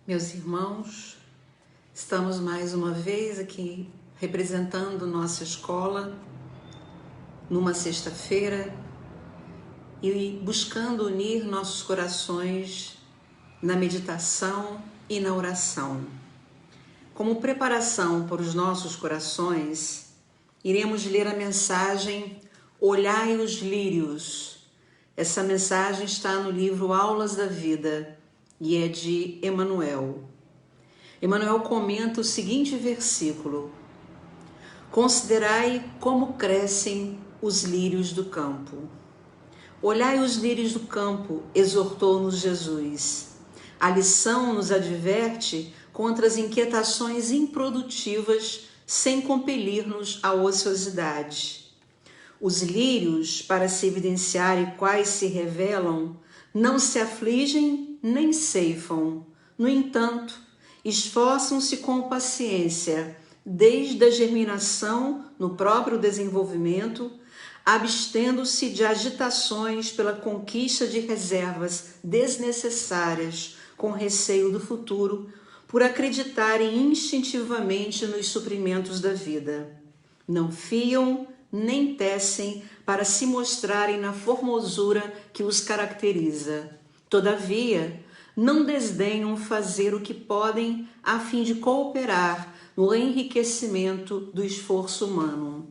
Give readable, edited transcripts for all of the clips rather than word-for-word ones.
Meus irmãos, estamos mais uma vez aqui representando nossa escola numa sexta-feira e buscando unir nossos corações na meditação e na oração. Como preparação para os nossos corações, iremos ler a mensagem Olhai os Lírios. Essa mensagem está no livro Aulas da Vida e é de Emmanuel. Emmanuel comenta o seguinte versículo: Considerai como crescem os lírios do campo. Olhai os lírios do campo, exortou-nos Jesus. A lição nos adverte contra as inquietações improdutivas sem compelir-nos à ociosidade. Os lírios, para se evidenciarem quais se revelam, não se afligem nem ceifam. No entanto, esforçam-se com paciência, desde a germinação no próprio desenvolvimento, abstendo-se de agitações pela conquista de reservas desnecessárias, com receio do futuro, por acreditarem instintivamente nos suprimentos da vida. Não fiam nem tecem para se mostrarem na formosura que os caracteriza. Todavia, não desdenham fazer o que podem a fim de cooperar no enriquecimento do esforço humano.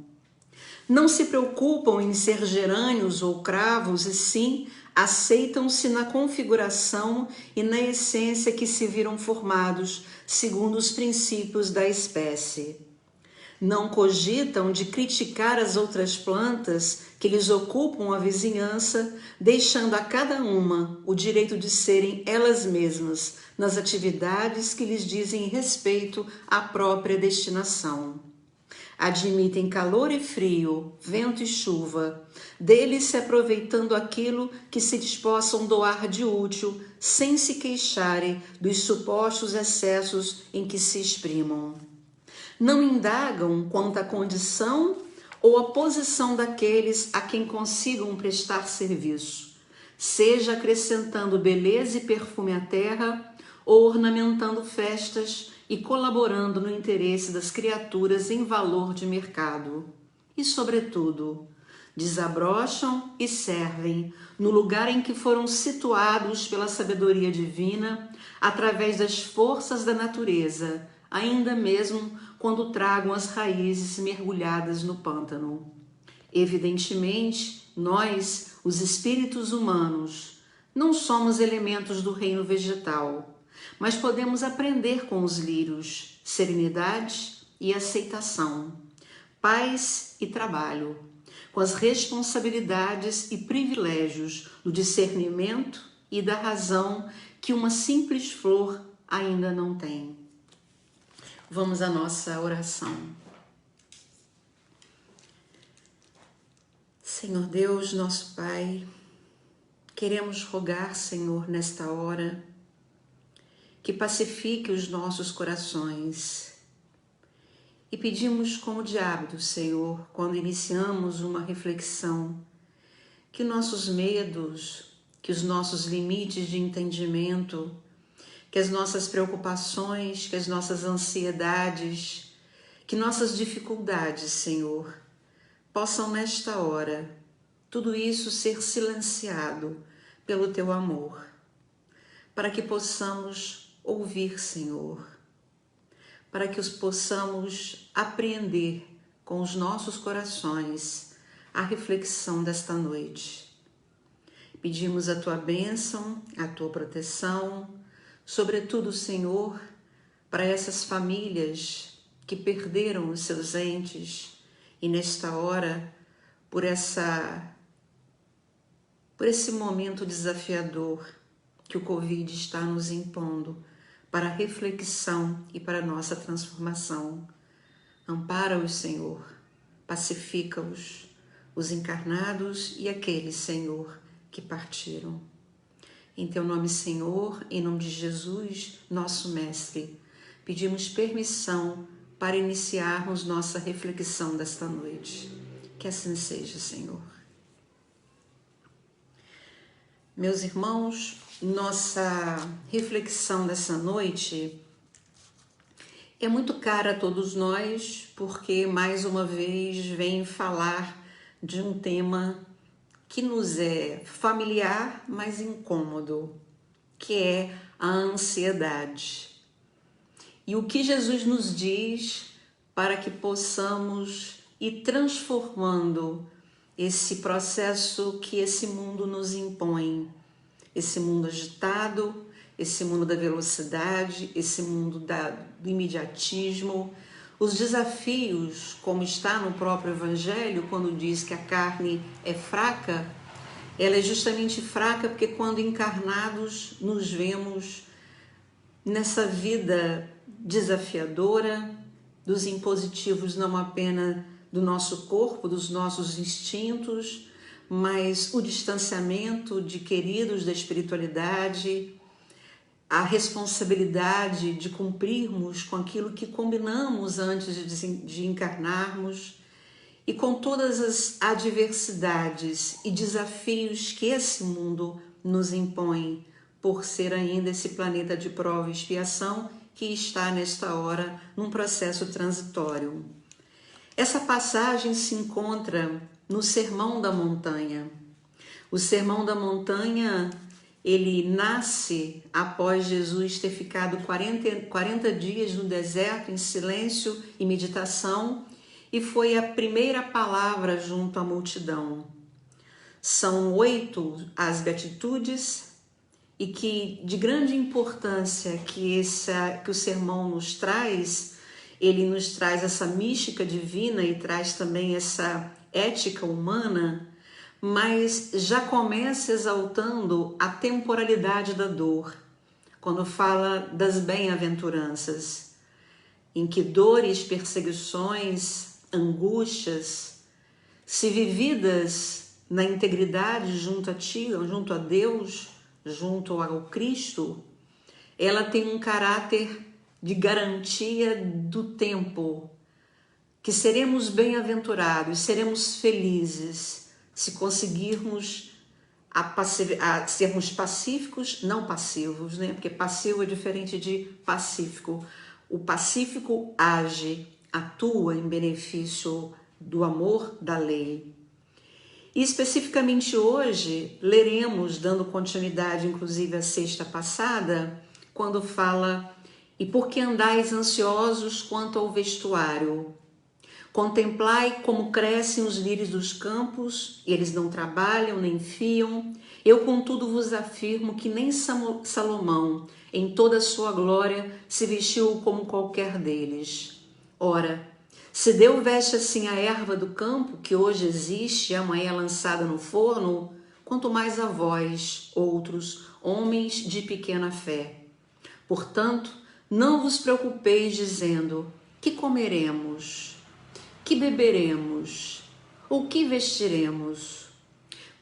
Não se preocupam em ser gerânios ou cravos, e sim aceitam-se na configuração e na essência que se viram formados segundo os princípios da espécie. Não cogitam de criticar as outras plantas que lhes ocupam a vizinhança, deixando a cada uma o direito de serem elas mesmas nas atividades que lhes dizem respeito à própria destinação. Admitem calor e frio, vento e chuva, deles se aproveitando aquilo que se dispossam doar de útil, sem se queixarem dos supostos excessos em que se exprimam. Não indagam quanto à condição ou à posição daqueles a quem consigam prestar serviço, seja acrescentando beleza e perfume à terra ou ornamentando festas e colaborando no interesse das criaturas em valor de mercado. E, sobretudo, desabrocham e servem no lugar em que foram situados pela sabedoria divina, através das forças da natureza, ainda mesmo quando tragam as raízes mergulhadas no pântano. Evidentemente, nós, os espíritos humanos, não somos elementos do reino vegetal, mas podemos aprender com os lírios serenidade e aceitação, paz e trabalho, com as responsabilidades e privilégios do discernimento e da razão que uma simples flor ainda não tem. Vamos à nossa oração. Senhor Deus, nosso Pai, queremos rogar, Senhor, nesta hora, que pacifique os nossos corações. E pedimos como de hábito, Senhor, quando iniciamos uma reflexão, que nossos medos, que os nossos limites de entendimento, que as nossas preocupações, que as nossas ansiedades, que nossas dificuldades, Senhor, possam nesta hora, tudo isso ser silenciado pelo Teu amor, para que possamos ouvir, Senhor, para que os possamos apreender com os nossos corações a reflexão desta noite. Pedimos a Tua bênção, a Tua proteção, sobretudo, Senhor, para essas famílias que perderam os seus entes e nesta hora, por esse momento desafiador que o Covid está nos impondo para a reflexão e para a nossa transformação. Ampara-os, Senhor, pacifica-os, os encarnados e aqueles, Senhor, que partiram. Em Teu nome, Senhor, em nome de Jesus, nosso Mestre, pedimos permissão para iniciarmos nossa reflexão desta noite. Que assim seja, Senhor. Meus irmãos, Nossa reflexão dessa noite é muito cara a todos nós, porque mais uma vez vem falar de um tema que nos é familiar, mas incômodo, que é a ansiedade. E o que Jesus nos diz para que possamos ir transformando esse processo que esse mundo nos impõe. Esse mundo agitado, esse mundo da velocidade, esse mundo do imediatismo, os desafios, como está no próprio Evangelho, quando diz que a carne é fraca, ela é justamente fraca porque quando encarnados nos vemos nessa vida desafiadora, dos impositivos não apenas do nosso corpo, dos nossos instintos, mas o distanciamento de queridos da espiritualidade, a responsabilidade de cumprirmos com aquilo que combinamos antes de encarnarmos e com todas as adversidades e desafios que esse mundo nos impõe por ser ainda esse planeta de prova e expiação que está nesta hora num processo transitório. Essa passagem se encontra no Sermão da Montanha. O Sermão da Montanha, ele nasce após Jesus ter ficado 40 dias no deserto em silêncio e meditação e foi a primeira palavra junto à multidão. São 8 as beatitudes e que de grande importância que o sermão nos traz. Ele nos traz essa mística divina e traz também essa ética humana, mas já começa exaltando a temporalidade da dor, quando fala das bem-aventuranças, em que dores, perseguições, angústias, se vividas na integridade junto a ti, junto a Deus, junto ao Cristo, ela tem um caráter de garantia do tempo, que seremos bem-aventurados, seremos felizes se conseguirmos sermos pacíficos, não passivos, né? Porque passivo é diferente de pacífico. O pacífico age, atua em benefício do amor da lei. E especificamente hoje, leremos, dando continuidade inclusive à sexta passada, quando fala: e por que andais ansiosos quanto ao vestuário? Contemplai como crescem os lírios dos campos, eles não trabalham nem fiam. Eu, contudo, vos afirmo que nem Salomão, em toda a sua glória, se vestiu como qualquer deles. Ora, se Deus veste assim a erva do campo, que hoje existe e amanhã é lançada no forno, quanto mais a vós, outros, homens de pequena fé. Portanto, não vos preocupeis dizendo: que comeremos? Que beberemos? Ou que vestiremos?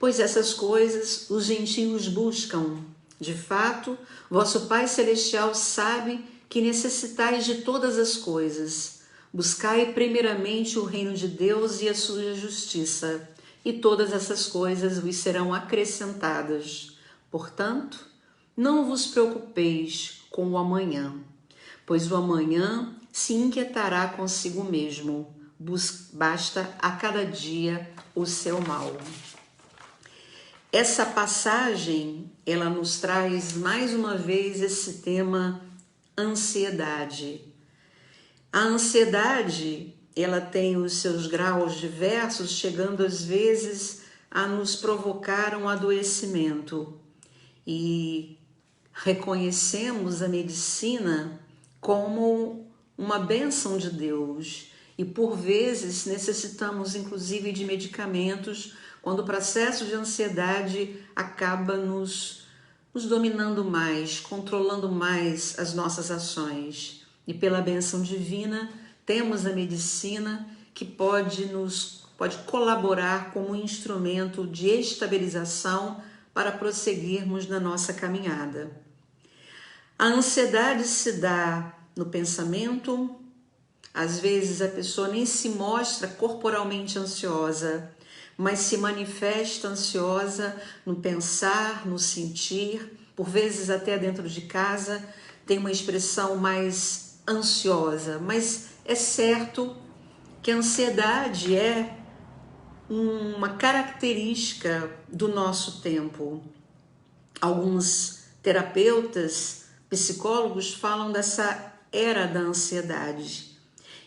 Pois essas coisas os gentios buscam. De fato, vosso Pai Celestial sabe que necessitais de todas as coisas. Buscai primeiramente o reino de Deus e a sua justiça, e todas essas coisas vos serão acrescentadas. Portanto, não vos preocupeis com o amanhã, pois o amanhã se inquietará consigo mesmo. Basta a cada dia o seu mal. Essa passagem, ela nos traz mais uma vez esse tema ansiedade. A ansiedade, ela tem os seus graus diversos, chegando às vezes a nos provocar um adoecimento. E reconhecemos a medicina como uma bênção de Deus e por vezes necessitamos inclusive de medicamentos quando o processo de ansiedade acaba nos dominando mais, controlando mais as nossas ações. E pela bênção divina temos a medicina que pode colaborar como instrumento de estabilização para prosseguirmos na nossa caminhada. A ansiedade se dá no pensamento. Às vezes a pessoa nem se mostra corporalmente ansiosa, mas se manifesta ansiosa no pensar, no sentir, por vezes até dentro de casa, tem uma expressão mais ansiosa, mas é certo que a ansiedade é uma característica do nosso tempo. Alguns terapeutas, psicólogos falam dessa era da ansiedade.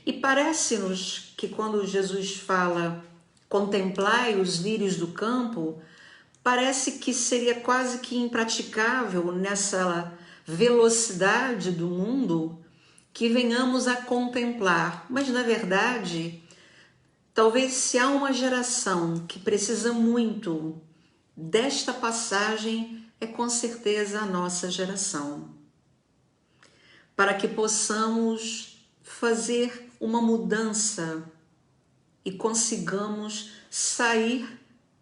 E parece-nos que quando Jesus fala contemplai os lírios do campo, parece que seria quase que impraticável nessa velocidade do mundo que venhamos a contemplar. Mas na verdade, talvez se há uma geração que precisa muito desta passagem, é com certeza a nossa geração. Para que possamos fazer uma mudança e consigamos sair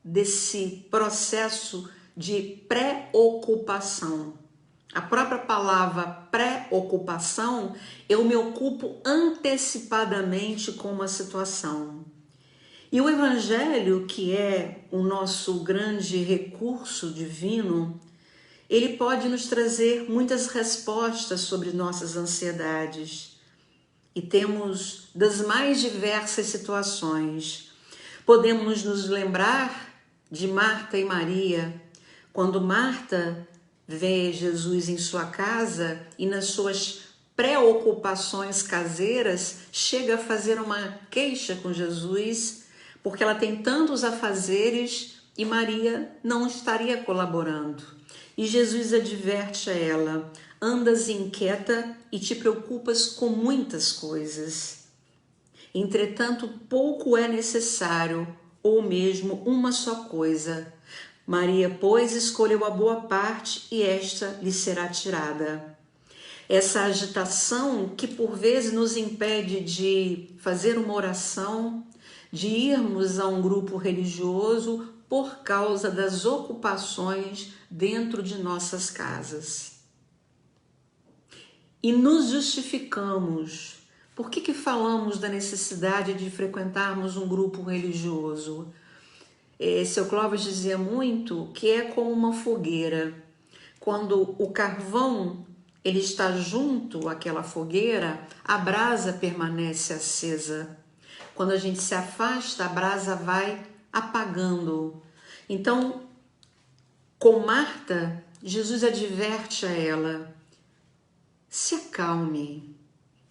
desse processo de preocupação. A própria palavra preocupação, eu me ocupo antecipadamente com uma situação. E o Evangelho, que é o nosso grande recurso divino, ele pode nos trazer muitas respostas sobre nossas ansiedades. E temos das mais diversas situações. Podemos nos lembrar de Marta e Maria, quando Marta vê Jesus em sua casa e nas suas preocupações caseiras, chega a fazer uma queixa com Jesus, porque ela tem tantos afazeres e Maria não estaria colaborando. E Jesus adverte a ela: andas inquieta e te preocupas com muitas coisas. Entretanto, pouco é necessário, ou mesmo uma só coisa. Maria, pois, escolheu a boa parte e esta lhe será tirada. Essa agitação que por vezes nos impede de fazer uma oração, de irmos a um grupo religioso por causa das ocupações dentro de nossas casas. E nos justificamos. Por que falamos da necessidade de frequentarmos um grupo religioso? Seu Clóvis dizia muito que é como uma fogueira. Quando o carvão ele está junto àquela fogueira, a brasa permanece acesa. Quando a gente se afasta, a brasa vai apagando. Então, com Marta, Jesus adverte a ela: se acalme.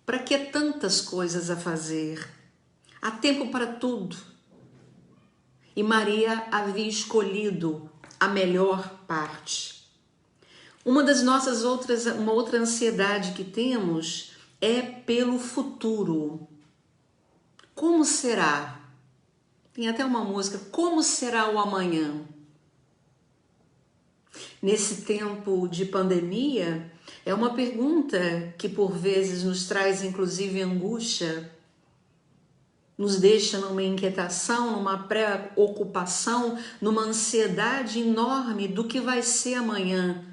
Para que tantas coisas a fazer? Há tempo para tudo. E Maria havia escolhido a melhor parte. Uma outra ansiedade que temos é pelo futuro. Como será? Tem até uma música, como será o amanhã? Nesse tempo de pandemia, é uma pergunta que por vezes nos traz inclusive angústia, nos deixa numa inquietação, numa preocupação, numa ansiedade enorme do que vai ser amanhã.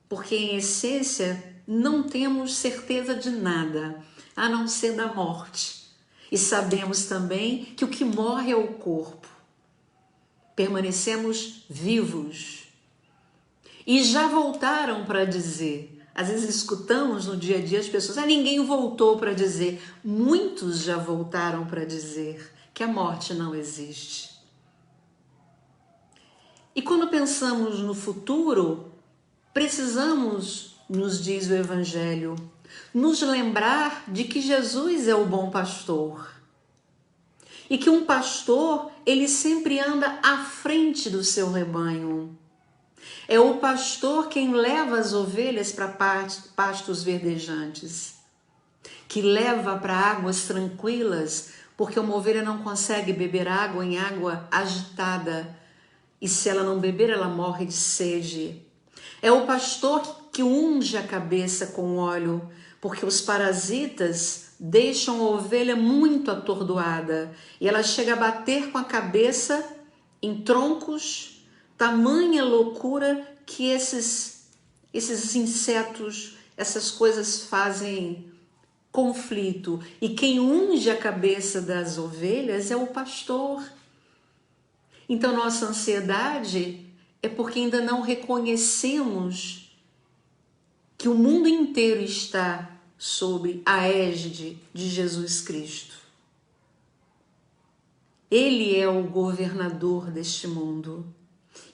Porque em essência não temos certeza de nada, a não ser da morte. E sabemos também que o que morre é o corpo. Permanecemos vivos. E já voltaram para dizer, às vezes escutamos no dia a dia as pessoas, ninguém voltou para dizer. Muitos já voltaram para dizer que a morte não existe. E quando pensamos no futuro, precisamos, nos diz o Evangelho, nos lembrar de que Jesus é o bom pastor. E que um pastor, ele sempre anda à frente do seu rebanho. É o pastor quem leva as ovelhas para pastos verdejantes, que leva para águas tranquilas, porque uma ovelha não consegue beber água em água agitada, e se ela não beber, ela morre de sede. É o pastor que unge a cabeça com óleo, porque os parasitas deixam a ovelha muito atordoada e ela chega a bater com a cabeça em troncos. Tamanha loucura que esses insetos, essas coisas fazem conflito. E quem unge a cabeça das ovelhas é o pastor. Então nossa ansiedade é porque ainda não reconhecemos que o mundo inteiro está sob a égide de Jesus Cristo. Ele é o governador deste mundo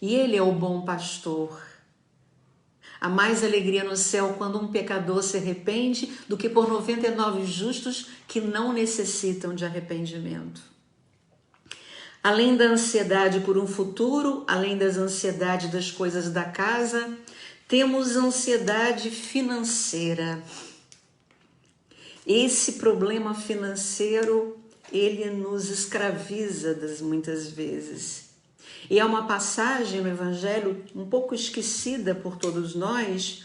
e Ele é o bom pastor. Há mais alegria no céu quando um pecador se arrepende do que por 99 justos que não necessitam de arrependimento. Além da ansiedade por um futuro, além das ansiedades das coisas da casa, temos ansiedade financeira. Esse problema financeiro, ele nos escraviza muitas vezes. E é uma passagem no Evangelho um pouco esquecida por todos nós,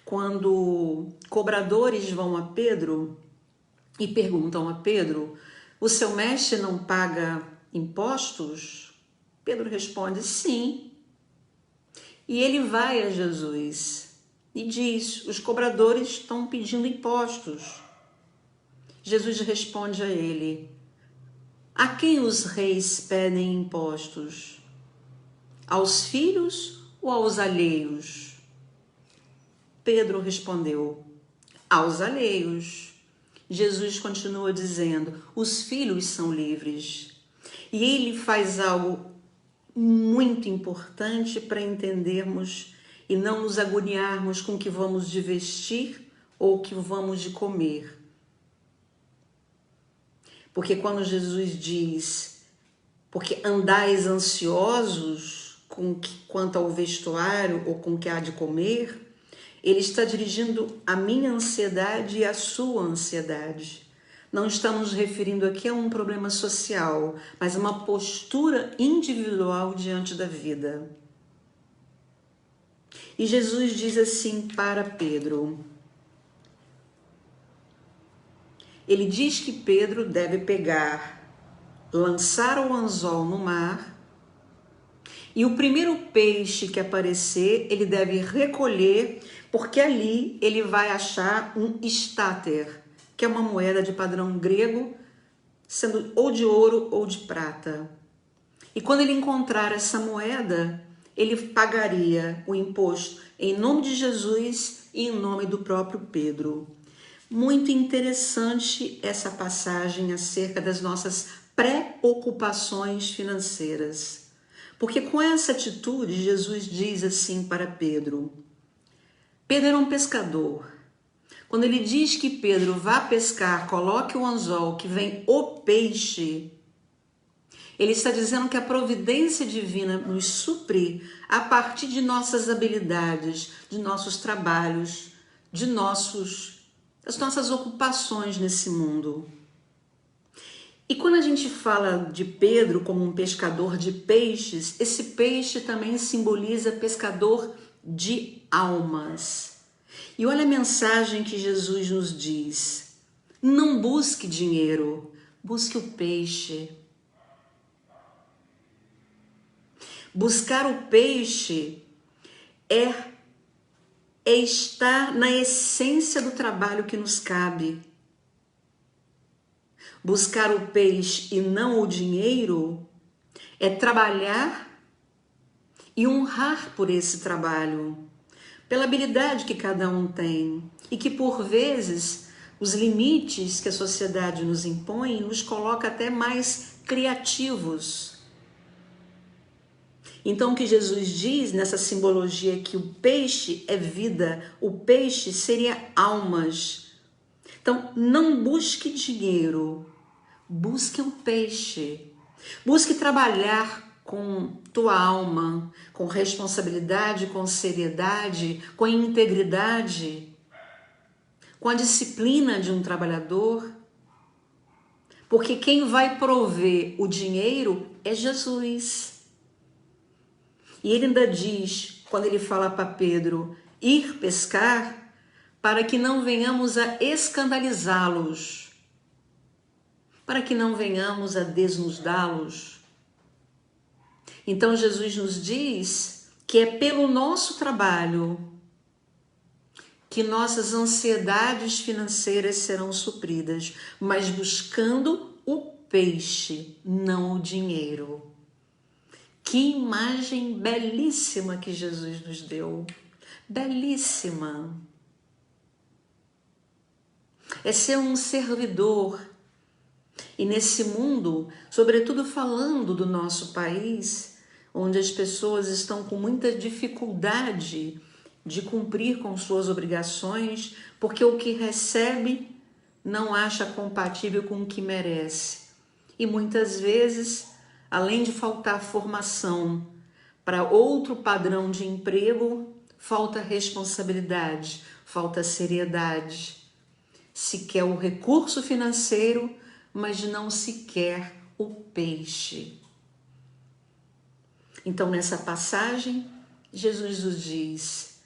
quando cobradores vão a Pedro e perguntam a Pedro: o seu mestre não paga impostos? Pedro responde: sim. E ele vai a Jesus e diz: os cobradores estão pedindo impostos. Jesus responde a ele: a quem os reis pedem impostos? Aos filhos ou aos alheios? Pedro respondeu: aos alheios. Jesus continua dizendo: os filhos são livres. E ele faz algo muito importante para entendermos e não nos agoniarmos com o que vamos de vestir ou o que vamos de comer. Porque quando Jesus diz: porque andais ansiosos quanto ao vestuário ou com o que há de comer, ele está dirigindo a minha ansiedade e a sua ansiedade. Não estamos referindo aqui a um problema social, mas a uma postura individual diante da vida. E Jesus diz assim para Pedro. Ele diz que Pedro deve lançar o anzol no mar, e o primeiro peixe que aparecer, ele deve recolher, porque ali ele vai achar um estáter, que é uma moeda de padrão grego, sendo ou de ouro ou de prata. E quando ele encontrar essa moeda, ele pagaria o imposto em nome de Jesus e em nome do próprio Pedro. Muito interessante essa passagem acerca das nossas preocupações financeiras. Porque com essa atitude, Jesus diz assim para Pedro. Pedro era um pescador. Quando ele diz que Pedro vá pescar, coloque o anzol que vem o peixe, ele está dizendo que a providência divina nos supre a partir de nossas habilidades, de nossos trabalhos, das nossas ocupações nesse mundo. E quando a gente fala de Pedro como um pescador de peixes, esse peixe também simboliza pescador de almas. E olha a mensagem que Jesus nos diz: não busque dinheiro, busque o peixe. Buscar o peixe é estar na essência do trabalho que nos cabe. Buscar o peixe e não o dinheiro é trabalhar e honrar por esse trabalho, pela habilidade que cada um tem e que por vezes os limites que a sociedade nos impõe nos coloca até mais criativos. Então o que Jesus diz nessa simbologia é que o peixe é vida, o peixe seria almas. Então não busque dinheiro, busque um peixe, busque trabalhar com tua alma, com responsabilidade, com seriedade, com integridade, com a disciplina de um trabalhador, porque quem vai prover o dinheiro é Jesus. E ele ainda diz, quando ele fala para Pedro ir pescar, para que não venhamos a escandalizá-los, para que não venhamos a desnudá-los. Então Jesus nos diz que é pelo nosso trabalho que nossas ansiedades financeiras serão supridas, mas buscando o peixe, não o dinheiro. Que imagem belíssima que Jesus nos deu. Belíssima. É ser um servidor. E nesse mundo, sobretudo falando do nosso país, onde as pessoas estão com muita dificuldade de cumprir com suas obrigações, porque o que recebe não acha compatível com o que merece. E muitas vezes, além de faltar formação para outro padrão de emprego, falta responsabilidade, falta seriedade. Se quer o recurso financeiro, mas não se quer o peixe. Então, nessa passagem, Jesus nos diz: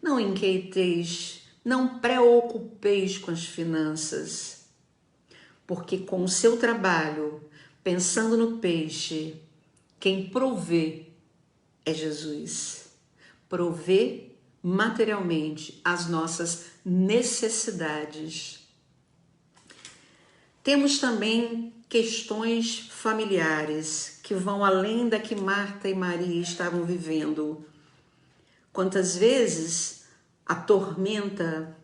não inquieteis, não preocupeis com as finanças, porque com o seu trabalho, pensando no peixe, quem provê é Jesus. Provê materialmente as nossas necessidades. Temos também questões familiares que vão além da que Marta e Maria estavam vivendo. Quantas vezes a tormenta,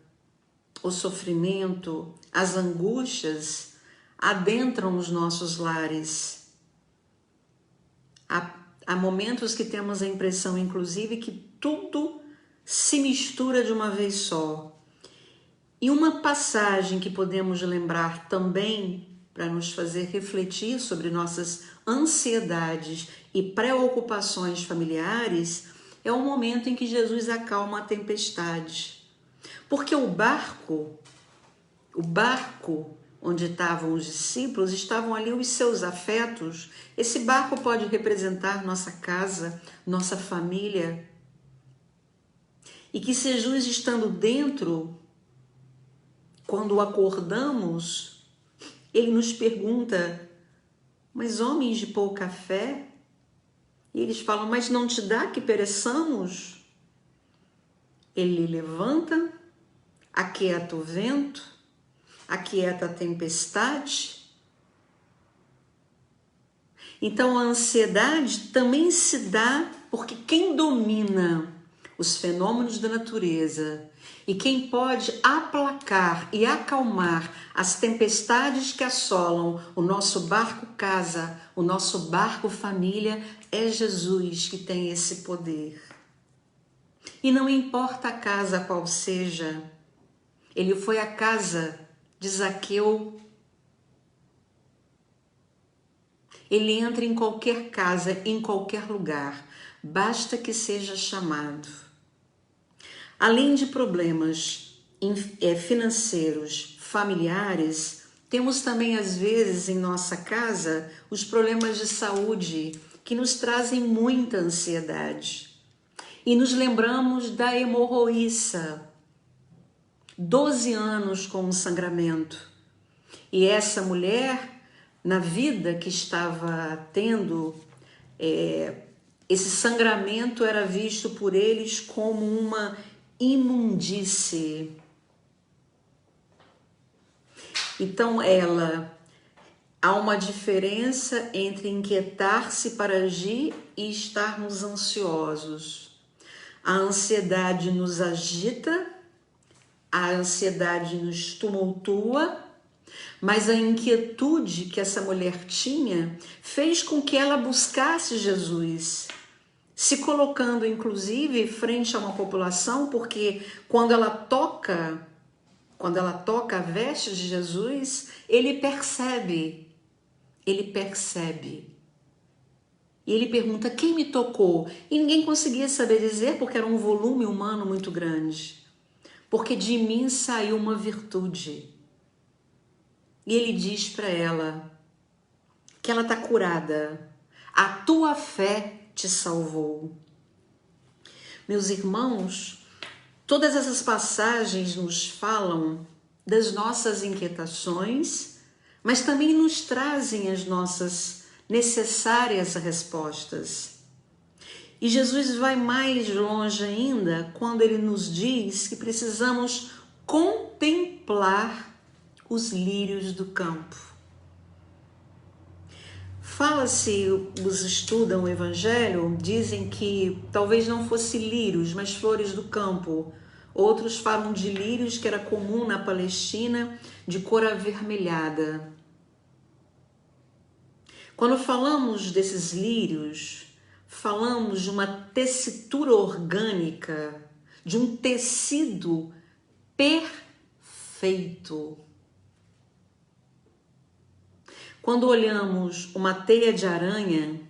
o sofrimento, as angústias adentram os nossos lares. Há momentos que temos a impressão, inclusive, que tudo se mistura de uma vez só. E uma passagem que podemos lembrar também para nos fazer refletir sobre nossas ansiedades e preocupações familiares é o momento em que Jesus acalma a tempestade. Porque o barco onde estavam os discípulos, estavam ali os seus afetos. Esse barco pode representar nossa casa, nossa família. E que Jesus estando dentro, quando acordamos, ele nos pergunta: mas homens de pouca fé? E eles falam: mas não te dá que pereçamos? Ele levanta, aquieta o vento, aquieta a tempestade. Então a ansiedade também se dá porque quem domina os fenômenos da natureza e quem pode aplacar e acalmar as tempestades que assolam o nosso barco casa, o nosso barco família, é Jesus, que tem esse poder. E não importa a casa qual seja, ele foi à casa de Zaqueu. Ele entra em qualquer casa, em qualquer lugar, basta que seja chamado. Além de problemas financeiros, familiares, temos também às vezes em nossa casa os problemas de saúde que nos trazem muita ansiedade. E nos lembramos da hemorroíça, 12 anos com um sangramento. E essa mulher, na vida que estava tendo, esse sangramento era visto por eles como uma imundície. Então há uma diferença entre inquietar-se para agir e estarmos ansiosos. A ansiedade nos agita, a ansiedade nos tumultua, mas a inquietude que essa mulher tinha fez com que ela buscasse Jesus, se colocando inclusive frente a uma população, porque quando ela toca a veste de Jesus, ele percebe. E ele pergunta: quem me tocou? E ninguém conseguia saber dizer, porque era um volume humano muito grande. Porque de mim saiu uma virtude. E ele diz para ela que ela está curada. A tua fé te salvou. Meus irmãos, todas essas passagens nos falam das nossas inquietações, mas também nos trazem as nossas necessárias respostas. E Jesus vai mais longe ainda quando ele nos diz que precisamos contemplar os lírios do campo. Fala-se, os estudam o Evangelho, dizem que talvez não fosse lírios, mas flores do campo. Outros falam de lírios, que era comum na Palestina, de cor avermelhada. Quando falamos desses lírios, falamos de uma tessitura orgânica, de um tecido perfeito. Quando olhamos uma teia de aranha,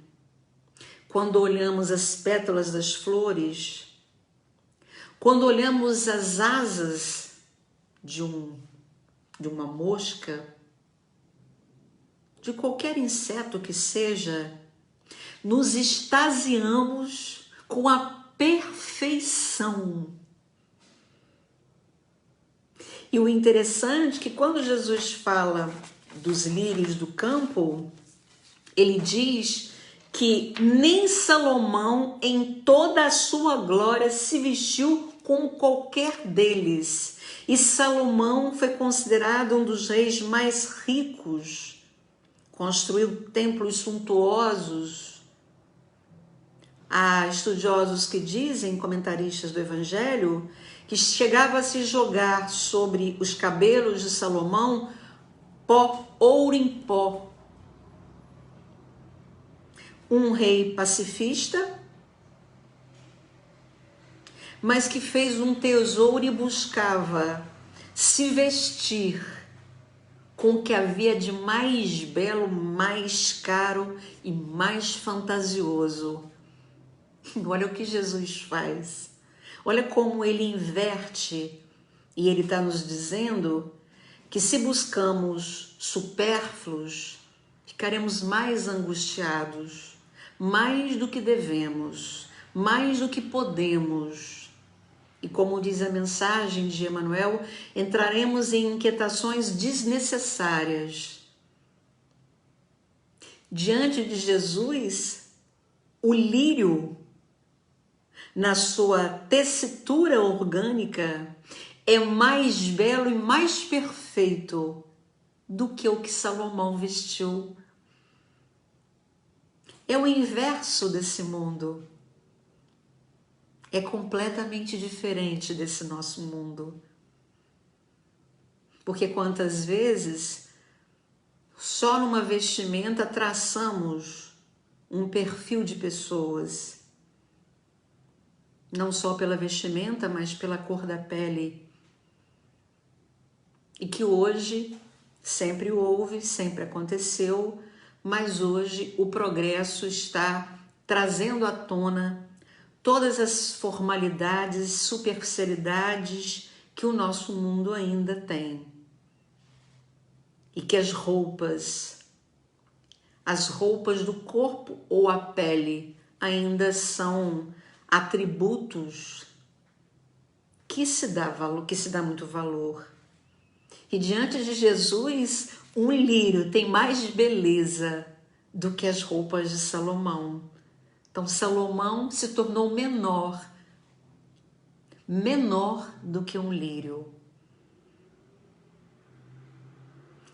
quando olhamos as pétalas das flores, quando olhamos as asas de uma mosca, de qualquer inseto que seja, nos extasiamos com a perfeição. E o interessante é que quando Jesus fala dos lírios do campo, ele diz que nem Salomão em toda a sua glória se vestiu como qualquer deles. E Salomão foi considerado um dos reis mais ricos, construiu templos suntuosos. Há estudiosos que dizem, comentaristas do Evangelho, que chegava a se jogar sobre os cabelos de Salomão pó, ouro em pó. Um rei pacifista, mas que fez um tesouro e buscava se vestir com o que havia de mais belo, mais caro e mais fantasioso. Olha o que Jesus faz. Olha como ele inverte. E ele está nos dizendo que se buscamos supérfluos, ficaremos mais angustiados, mais do que devemos, mais do que podemos. E como diz a mensagem de Emmanuel, entraremos em inquietações desnecessárias. Diante de Jesus, o lírio, na sua tessitura orgânica, é mais belo e mais perfeito do que o que Salomão vestiu. É o inverso desse mundo. É completamente diferente desse nosso mundo. Porque quantas vezes, só numa vestimenta traçamos um perfil de pessoas. Não só pela vestimenta, mas pela cor da pele. E que hoje sempre houve, sempre aconteceu, mas hoje o progresso está trazendo à tona todas as formalidades e superficialidades que o nosso mundo ainda tem. E que as roupas do corpo ou a pele ainda são atributos que se dá muito valor. E diante de Jesus, um lírio tem mais beleza do que as roupas de Salomão. Então Salomão se tornou menor do que um lírio.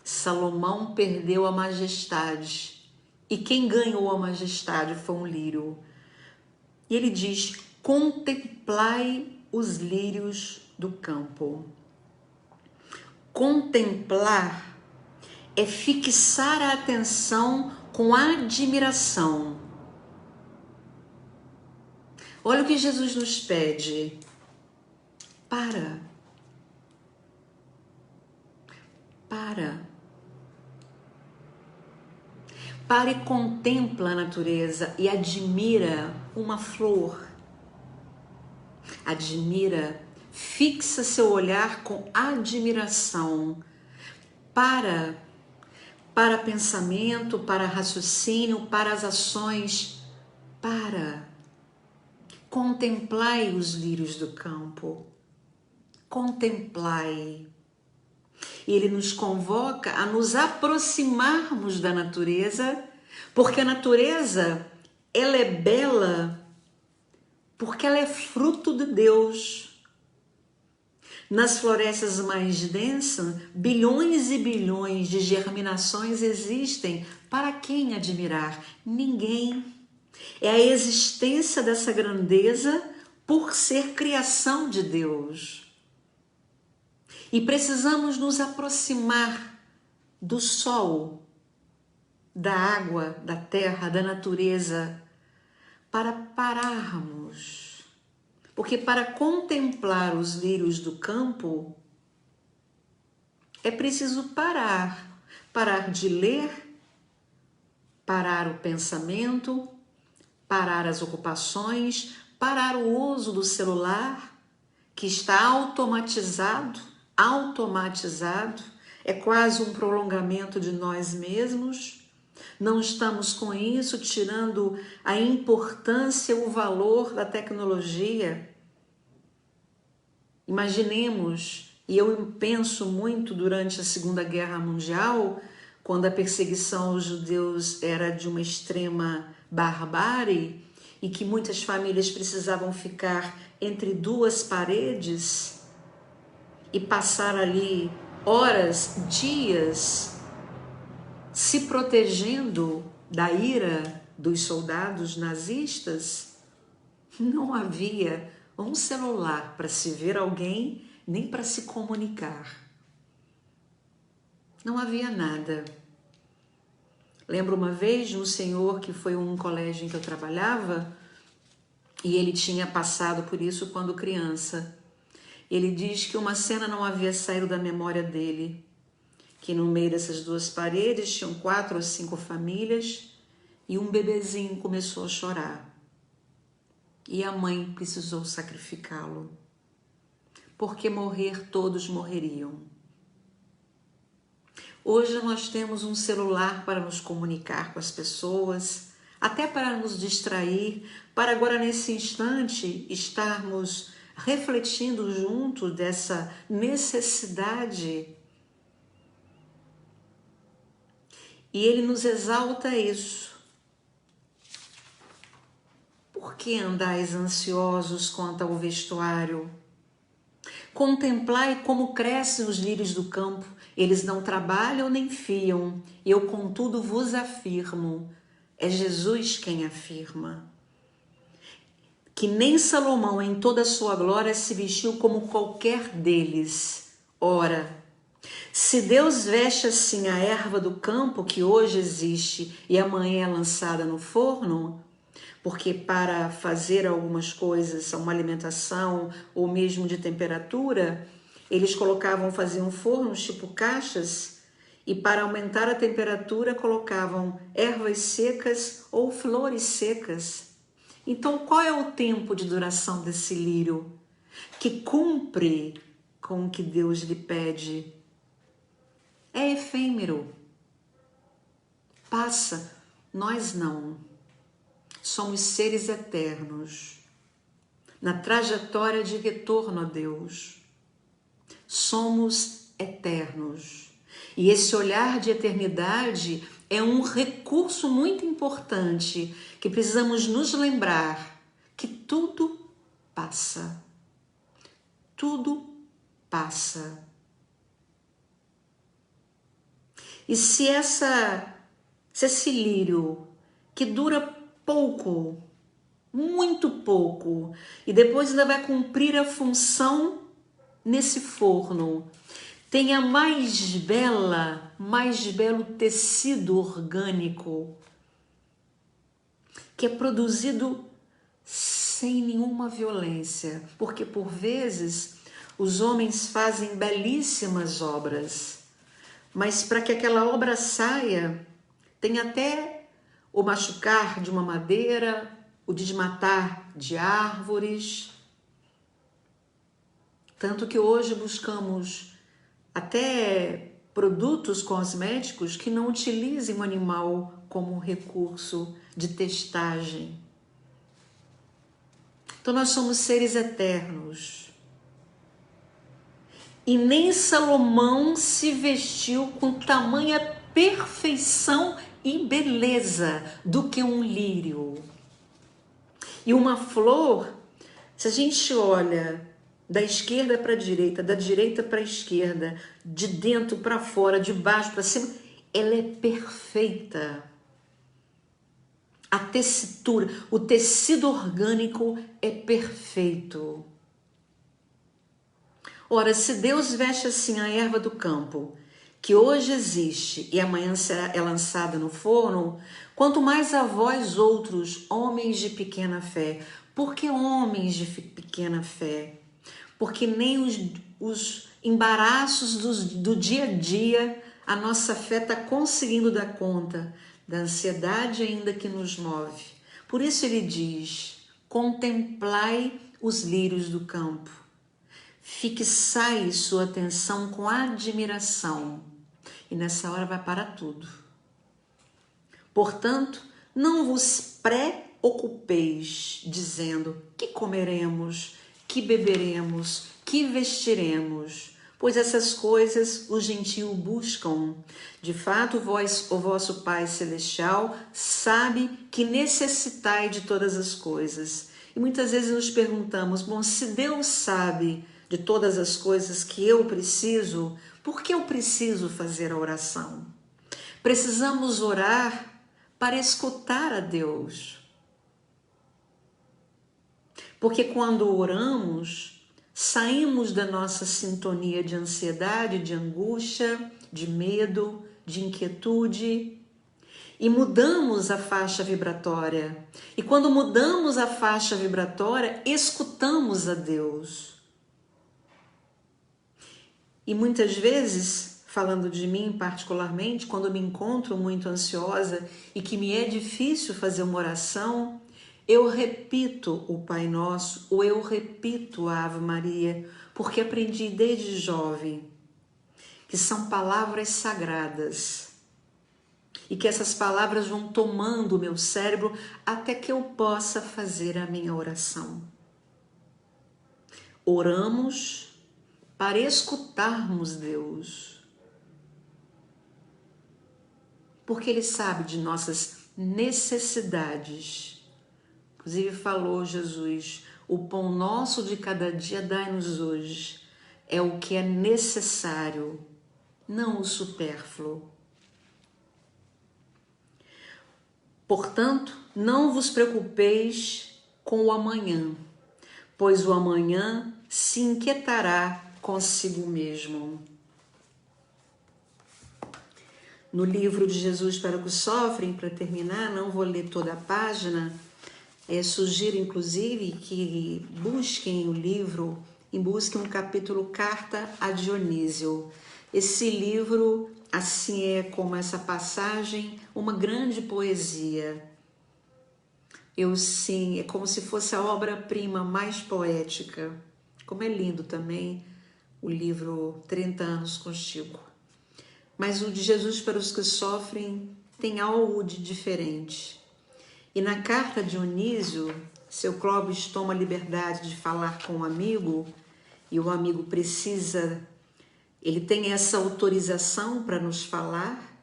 Salomão perdeu a majestade. E quem ganhou a majestade foi um lírio. E ele diz: contemplai os lírios do campo. Contemplar é fixar a atenção com admiração. Olha o que Jesus nos pede. Para e contempla a natureza e admira uma flor. Admira, fixa seu olhar com admiração. Para pensamento, para raciocínio, para as ações. Contemplai os lírios do campo. Contemplai. E ele nos convoca a nos aproximarmos da natureza, porque a natureza, ela é bela, porque ela é fruto de Deus. Nas florestas mais densas, bilhões e bilhões de germinações existem Para quem admirar? Ninguém. É a existência dessa grandeza por ser criação de Deus. E precisamos nos aproximar do sol, da água, da terra, da natureza, para pararmos. Porque para contemplar os lírios do campo, é preciso parar. Parar de ler, parar o pensamento, parar as ocupações, parar o uso do celular, que está automatizado, é quase um prolongamento de nós mesmos. Não estamos com isso tirando a importância, o valor da tecnologia. Imaginemos, e eu penso muito durante a Segunda Guerra Mundial, quando a perseguição aos judeus era de uma extrema barbárie e que muitas famílias precisavam ficar entre duas paredes e passar ali horas, dias, se protegendo da ira dos soldados nazistas. Não havia um celular para se ver alguém, nem para se comunicar. Não havia nada. Lembro uma vez de um senhor que foi um colégio em que eu trabalhava e ele tinha passado por isso quando criança. Ele diz que uma cena não havia saído da memória dele, que no meio dessas duas paredes tinham 4 ou 5 famílias e um bebezinho começou a chorar. E a mãe precisou sacrificá-lo, porque morrer todos morreriam. Hoje nós temos um celular para nos comunicar com as pessoas, até para nos distrair, para agora nesse instante estarmos refletindo junto dessa necessidade. E ele nos exalta isso. Por que andais ansiosos quanto ao vestuário? Contemplai como crescem os lírios do campo, eles não trabalham nem fiam, eu contudo vos afirmo, é Jesus quem afirma, que nem Salomão em toda a sua glória se vestiu como qualquer deles. Ora, se Deus veste assim a erva do campo que hoje existe e amanhã é lançada no forno, porque para fazer algumas coisas, uma alimentação ou mesmo de temperatura, eles faziam fornos tipo caixas e para aumentar a temperatura colocavam ervas secas ou flores secas. Então qual é o tempo de duração desse lírio que cumpre com o que Deus lhe pede? É efêmero, passa, nós não. Somos seres eternos, na trajetória de retorno a Deus. Somos eternos. E esse olhar de eternidade é um recurso muito importante que precisamos nos lembrar que tudo passa. Tudo passa. E se esse lírio que dura pouco, muito pouco, e depois ainda vai cumprir a função nesse forno, tem a mais belo tecido orgânico, que é produzido sem nenhuma violência, porque por vezes os homens fazem belíssimas obras, mas para que aquela obra saia, tem até o machucar de uma madeira, o desmatar de árvores. Tanto que hoje buscamos até produtos cosméticos que não utilizem o animal como um recurso de testagem. Então nós somos seres eternos. E nem Salomão se vestiu com tamanha perfeição e beleza do que um lírio. E uma flor, se a gente olha da esquerda para a direita, da direita para a esquerda, de dentro para fora, de baixo para cima, ela é perfeita. A tessitura, o tecido orgânico é perfeito. Ora, se Deus veste assim a erva do campo, que hoje existe e amanhã é lançada no forno, quanto mais a vós outros, homens de pequena fé. Por que homens de pequena fé? Porque nem os embaraços do dia a dia a nossa fé está conseguindo dar conta da ansiedade ainda que nos move. Por isso ele diz, contemplai os lírios do campo. Fixai sua atenção com admiração. E nessa hora vai parar tudo. Portanto, não vos preocupeis, dizendo que comeremos, que beberemos, que vestiremos, pois essas coisas os gentios buscam. De fato, o vosso Pai Celestial sabe que necessitai de todas as coisas. E muitas vezes nos perguntamos, bom, se Deus sabe de todas as coisas que eu preciso, por que eu preciso fazer a oração? Precisamos orar para escutar a Deus. Porque quando oramos, saímos da nossa sintonia de ansiedade, de angústia, de medo, de inquietude e mudamos a faixa vibratória. E quando mudamos a faixa vibratória, escutamos a Deus. E muitas vezes, falando de mim particularmente, quando me encontro muito ansiosa e que me é difícil fazer uma oração, eu repito o Pai Nosso ou eu repito a Ave Maria, porque aprendi desde jovem que são palavras sagradas e que essas palavras vão tomando o meu cérebro até que eu possa fazer a minha oração. Oramos para escutarmos Deus, porque Ele sabe de nossas necessidades. Inclusive falou Jesus, o pão nosso de cada dia dai-nos hoje, é o que é necessário, não o supérfluo. Portanto, não vos preocupeis com o amanhã, pois o amanhã se inquietará consigo mesmo. No livro de Jesus para os que sofrem, para terminar, não vou ler toda a página, sugiro inclusive que busquem o livro e busquem um capítulo Carta a Dionísio. Esse livro, assim é como essa passagem, uma grande poesia. Sim, é como se fosse a obra-prima mais poética. Como é lindo também o livro 30 anos contigo. Mas o de Jesus para os que sofrem tem algo de diferente. E na carta de Dionísio, seu Clóvis toma a liberdade de falar com um amigo, e o amigo precisa, ele tem essa autorização para nos falar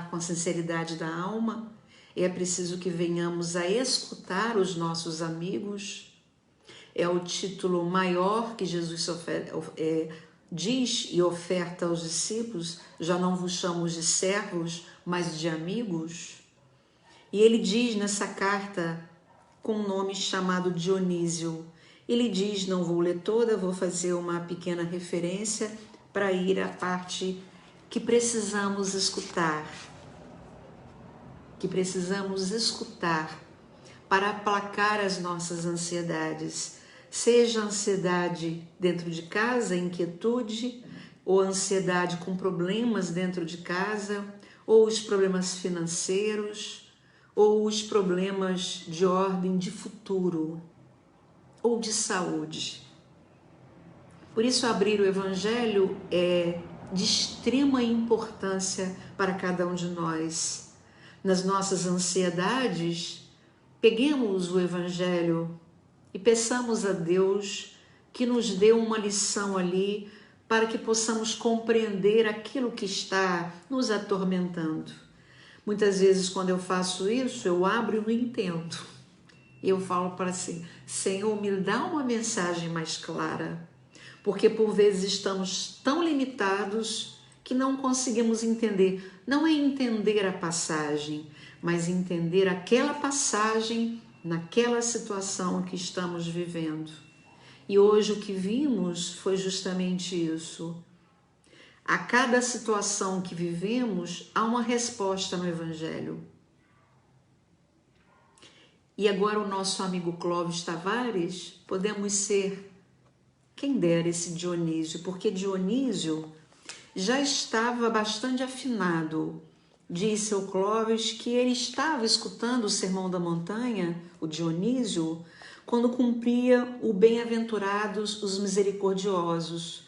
com a sinceridade da alma. É preciso que venhamos a escutar os nossos amigos. É o título maior que Jesus diz e oferta aos discípulos, já não vos chamo de servos, mas de amigos. E ele diz nessa carta, com um nome chamado Dionísio, ele diz, não vou ler toda, vou fazer uma pequena referência para ir à parte que precisamos escutar. Para aplacar as nossas ansiedades, seja ansiedade dentro de casa, inquietude, ou ansiedade com problemas dentro de casa, ou os problemas financeiros, ou os problemas de ordem de futuro, ou de saúde. Por isso, abrir o Evangelho é de extrema importância para cada um de nós. Nas nossas ansiedades, peguemos o Evangelho e peçamos a Deus que nos dê uma lição ali para que possamos compreender aquilo que está nos atormentando. Muitas vezes, quando eu faço isso, eu abro e não entendo. Eu falo para si, Senhor, me dá uma mensagem mais clara, porque por vezes estamos tão limitados que não conseguimos entender. Não é entender a passagem, mas entender aquela passagem naquela situação que estamos vivendo. E hoje o que vimos foi justamente isso. A cada situação que vivemos, há uma resposta no Evangelho. E agora o nosso amigo Clóvis Tavares, podemos ser, quem dera, esse Dionísio, porque Dionísio já estava bastante afinado. Disse ao Clóvis que ele estava escutando o Sermão da Montanha, o Dionísio, quando cumpria o bem-aventurados os misericordiosos.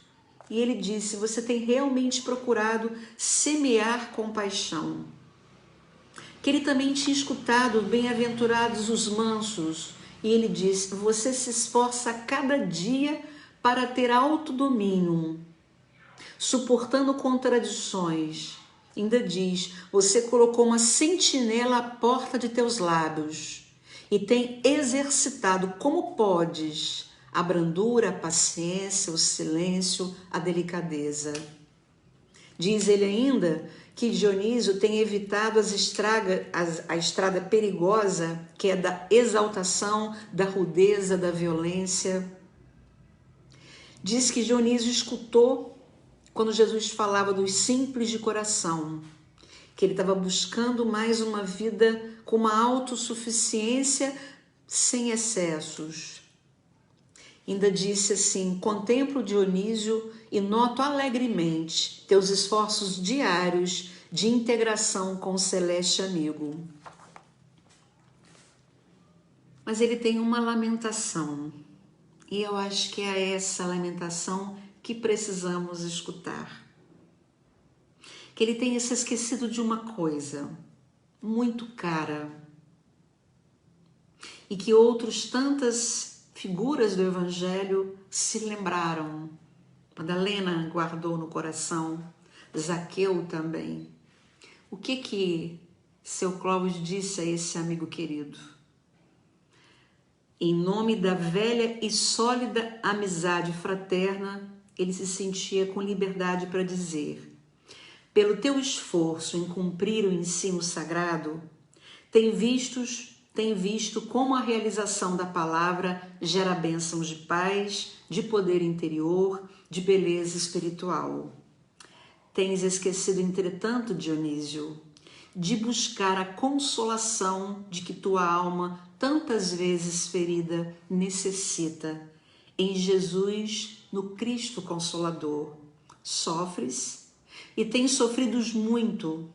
E ele disse: você tem realmente procurado semear compaixão. Que ele também tinha escutado bem-aventurados os mansos. E ele disse: você se esforça a cada dia para ter autodomínio, suportando contradições. Ainda diz: você colocou uma sentinela à porta de teus lábios e tem exercitado como podes a brandura, a paciência, o silêncio, a delicadeza. Diz ele ainda que Dionísio tem evitado a estrada perigosa, que é da exaltação, da rudeza, da violência. Diz que Dionísio escutou quando Jesus falava dos simples de coração, que ele estava buscando mais uma vida com uma autossuficiência sem excessos. Ainda disse assim: contemplo Dionísio e noto alegremente teus esforços diários de integração com o celeste amigo. Mas ele tem uma lamentação, e eu acho que é essa lamentação que precisamos escutar. Que ele tenha se esquecido de uma coisa muito cara e que outros tantas figuras do Evangelho se lembraram. Madalena guardou no coração, Zaqueu também. O que seu Clóvis disse a esse amigo querido? Em nome da velha e sólida amizade fraterna, ele se sentia com liberdade para dizer: pelo teu esforço em cumprir o ensino sagrado, tem visto como a realização da palavra gera bênçãos de paz, de poder interior, de beleza espiritual. Tens esquecido, entretanto, Dionísio, de buscar a consolação de que tua alma, tantas vezes ferida, necessita, em Jesus, no Cristo Consolador. Sofres e tens sofrido muito,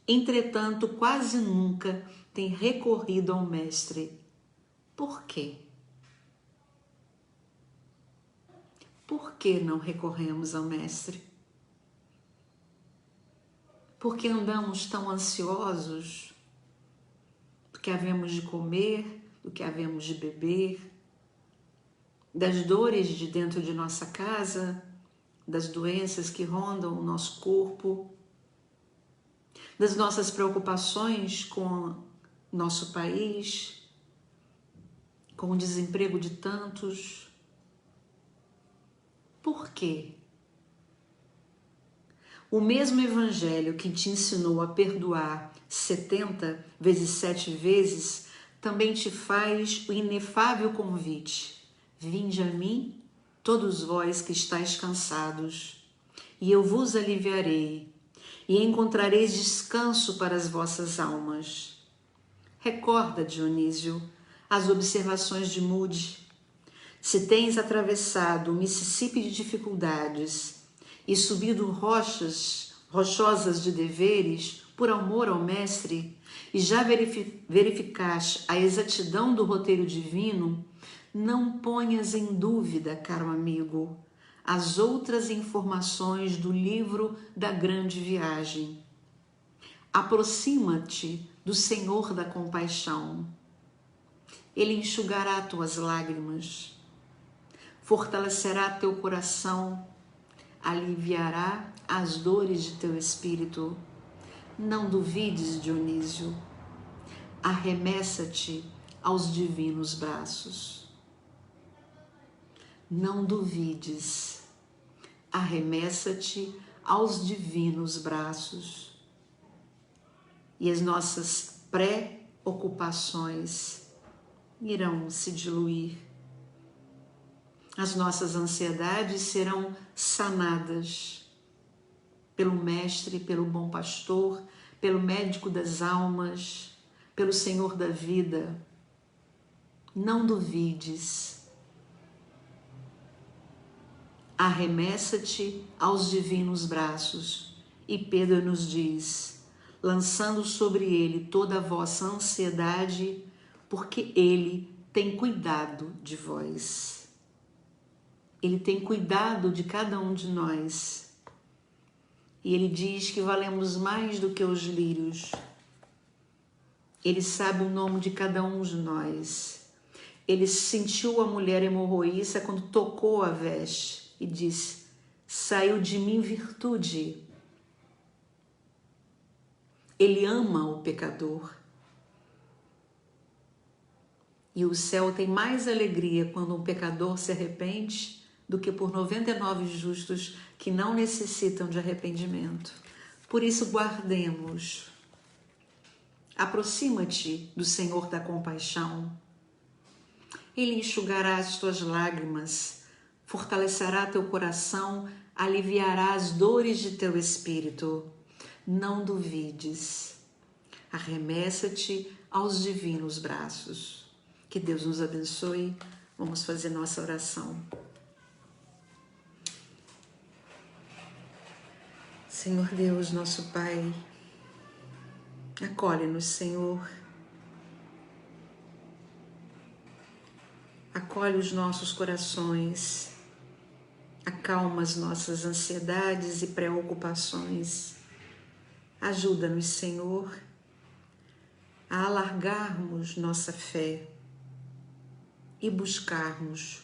entretanto, quase nunca tem recorrido ao Mestre. Por quê? Por que não recorremos ao Mestre? Porque andamos tão ansiosos do que havemos de comer, do que havemos de beber, das dores de dentro de nossa casa, das doenças que rondam o nosso corpo, das nossas preocupações com nosso país, com o desemprego de tantos. Por quê? O mesmo Evangelho que te ensinou a perdoar 70 vezes 7 vezes, também te faz o inefável convite: vinde a mim, todos vós que estáis cansados, e eu vos aliviarei, e encontrareis descanso para as vossas almas. Recorda, Dionísio, as observações de Moody. Se tens atravessado o Mississippi de dificuldades e subido rochosas de deveres por amor ao Mestre, e já verificaste a exatidão do roteiro divino, não ponhas em dúvida, caro amigo, as outras informações do livro da grande viagem. Aproxima-te do Senhor da compaixão. Ele enxugará tuas lágrimas, fortalecerá teu coração, aliviará as dores de teu espírito. Não duvides, Dionísio, arremessa-te aos divinos braços. Não duvides, arremessa-te aos divinos braços. E as nossas preocupações irão se diluir. As nossas ansiedades serão sanadas pelo Mestre, pelo bom pastor, pelo médico das almas, pelo Senhor da vida. Não duvides. Arremessa-te aos divinos braços. E Pedro nos diz: lançando sobre ele toda a vossa ansiedade, porque ele tem cuidado de vós. Ele tem cuidado de cada um de nós. E ele diz que valemos mais do que os lírios. Ele sabe o nome de cada um de nós. Ele sentiu a mulher hemorroíça quando tocou a veste e disse: saiu de mim virtude. Ele ama o pecador. E o céu tem mais alegria quando um pecador se arrepende do que por 99 justos que não necessitam de arrependimento. Por isso, guardemos. Aproxima-te do Senhor da compaixão. Ele enxugará as tuas lágrimas, fortalecerá teu coração, aliviará as dores de teu espírito. Não duvides. Arremessa-te aos divinos braços. Que Deus nos abençoe. Vamos fazer nossa oração. Senhor Deus, nosso Pai, acolhe-nos, Senhor. Acolhe os nossos corações, acalma as nossas ansiedades e preocupações. Ajuda-nos, Senhor, a alargarmos nossa fé e buscarmos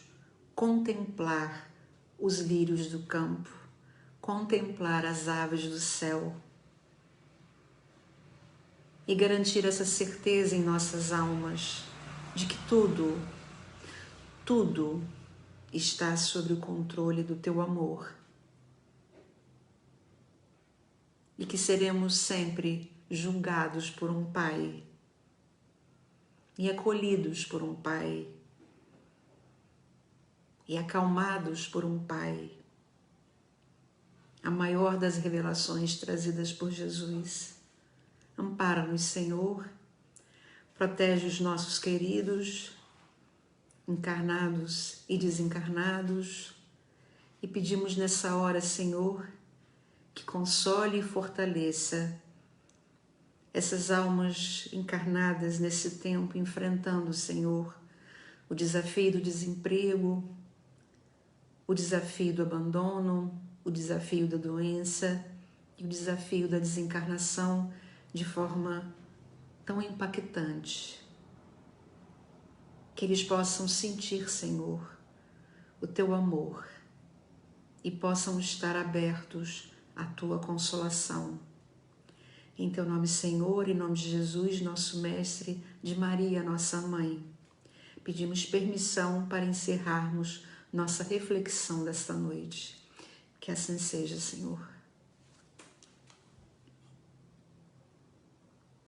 contemplar os lírios do campo, contemplar as aves do céu e garantir essa certeza em nossas almas de que tudo está sob o controle do teu amor e que seremos sempre julgados por um Pai e acolhidos por um Pai e acalmados por um Pai, a maior das revelações trazidas por Jesus. Ampara-nos, Senhor, protege os nossos queridos, encarnados e desencarnados, e pedimos nessa hora, Senhor, que console e fortaleça essas almas encarnadas nesse tempo, enfrentando, Senhor, o desafio do desemprego, o desafio do abandono, o desafio da doença e o desafio da desencarnação de forma tão impactante. Que eles possam sentir, Senhor, o teu amor e possam estar abertos à tua consolação. Em teu nome, Senhor, em nome de Jesus, nosso Mestre, de Maria, nossa Mãe, pedimos permissão para encerrarmos nossa reflexão desta noite. Que assim seja, Senhor.